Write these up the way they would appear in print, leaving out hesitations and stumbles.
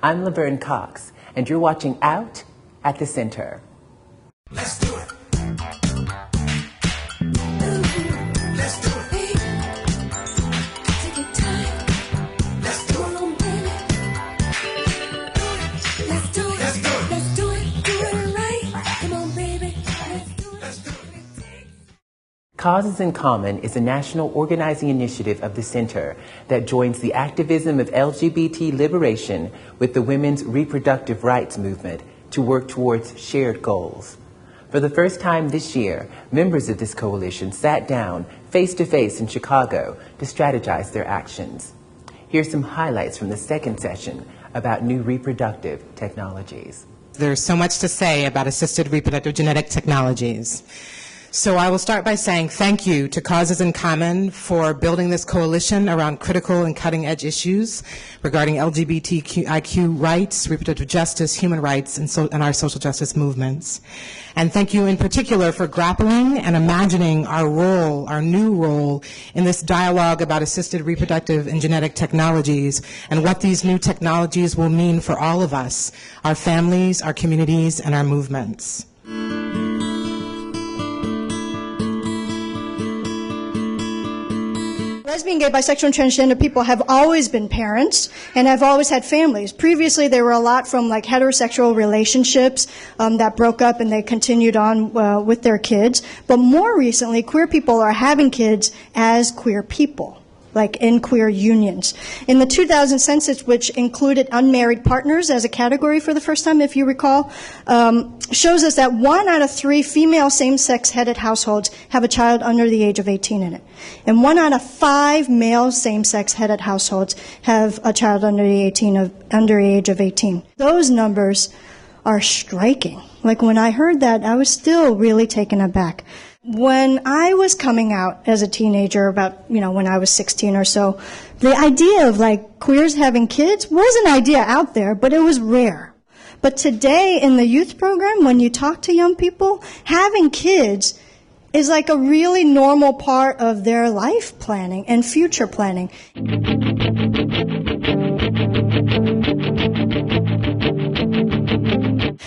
I'm Laverne Cox, and you're watching Out at the Center. Let's do it. Let's do it. Take your time. Let's do it. Let's do it. Let's do it. Let's do it. Do it right. Come on, baby. Let's do it. Let's do it. Causes in Common is a national organizing initiative of the Center that joins the activism of LGBT liberation with the women's reproductive rights movement to work towards shared goals. For the first time this year, members of this coalition sat down face-to-face in Chicago to strategize their actions. Here's some highlights from the second session about new reproductive technologies. There's so much to say about assisted reproductive genetic technologies. So I will start by saying thank you to Causes in Common for building this coalition around critical and cutting-edge issues regarding LGBTQ rights, reproductive justice, human rights, and our social justice movements. And thank you in particular for grappling and imagining our role, our new role, in this dialogue about assisted reproductive and genetic technologies and what these new technologies will mean for all of us, our families, our communities, and our movements. Lesbian, gay, bisexual, and transgender people have always been parents and have always had families. Previously, they were a lot from like heterosexual relationships that broke up and they continued on with their kids. But more recently, queer people are having kids as queer people, like in queer unions. In the 2000 census, which included unmarried partners as a category for the first time, if you recall, shows us that 1 out of 3 female same-sex headed households have a child under the age of 18 in it. And 1 out of 5 male same-sex headed households have a child under the age of 18. Those numbers are striking. Like when I heard that, I was still really taken aback. When I was coming out as a teenager, about, when I was 16 or so, the idea of like queers having kids was an idea out there, but it was rare. But today in the youth program, when you talk to young people, having kids is like a really normal part of their life planning and future planning.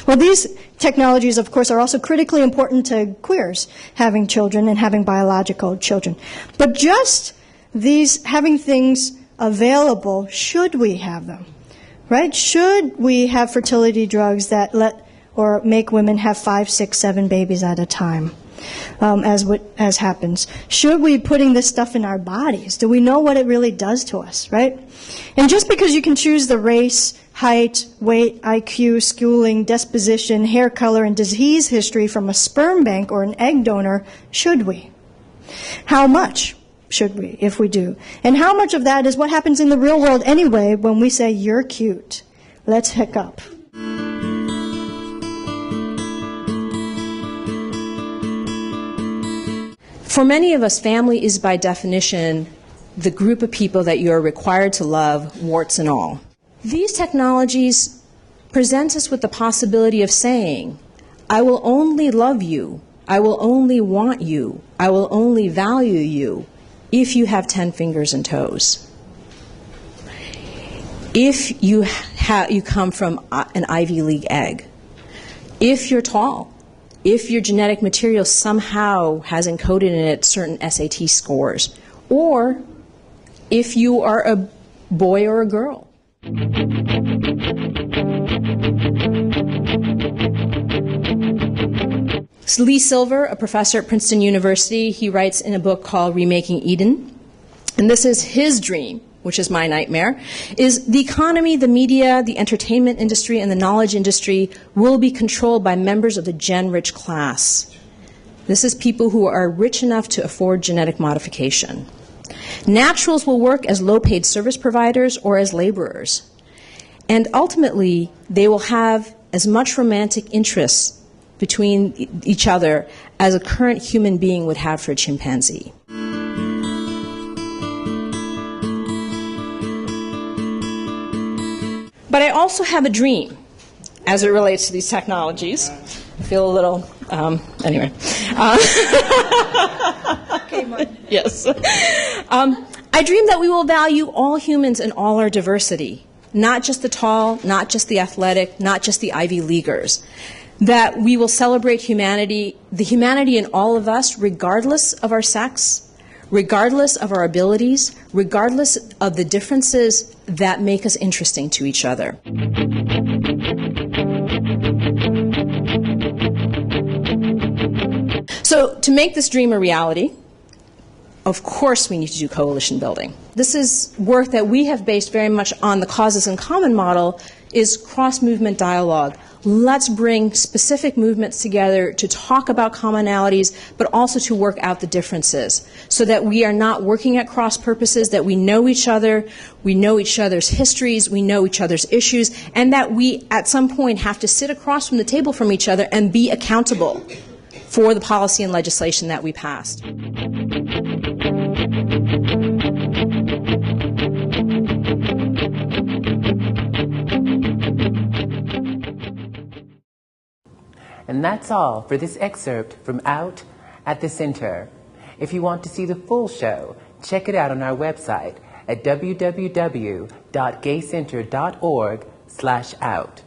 Well, these technologies, of course, are also critically important to queers having children and having biological children. But just these having things available, should we have them, right? Should we have fertility drugs that let or make women have 5, 6, 7 babies at a time, as happens? Should we be putting this stuff in our bodies? Do we know what it really does to us, right? And just because you can choose the race, height, weight, IQ, schooling, disposition, hair color, and disease history from a sperm bank or an egg donor, should we? How much should we, if we do? And how much of that is what happens in the real world anyway when we say, you're cute, let's hook up? For many of us, family is by definition the group of people that you are required to love, warts and all. These technologies present us with the possibility of saying, I will only love you, I will only want you, I will only value you if you have 10 fingers and toes. If you come from an Ivy League egg, if you're tall, if your genetic material somehow has encoded in it certain SAT scores, or if you are a boy or a girl. Lee Silver, a professor at Princeton University, he writes in a book called Remaking Eden, and this is his dream, which is my nightmare, is the economy, the media, the entertainment industry, and the knowledge industry will be controlled by members of the gen-rich class. This is people who are rich enough to afford genetic modification. Naturals will work as low-paid service providers or as laborers. And ultimately, they will have as much romantic interest between each other as a current human being would have for a chimpanzee. But I also have a dream as it relates to these technologies. I feel a little, anyway. Yes. I dream that we will value all humans and all our diversity, not just the tall, not just the athletic, not just the Ivy Leaguers. That we will celebrate humanity, the humanity in all of us, regardless of our sex, regardless of our abilities, regardless of the differences that make us interesting to each other. So to make this dream a reality, of course we need to do coalition building. This is work that we have based very much on the Causes in Common model, is cross-movement dialogue. Let's bring specific movements together to talk about commonalities, but also to work out the differences, so that we are not working at cross purposes, that we know each other, we know each other's histories, we know each other's issues, and that we at some point have to sit across from the table from each other and be accountable for the policy and legislation that we passed. And that's all for this excerpt from Out at the Center. If you want to see the full show, check it out on our website at www.gaycenter.org/out.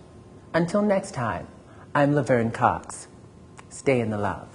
Until next time, I'm Laverne Cox. Stay in the love.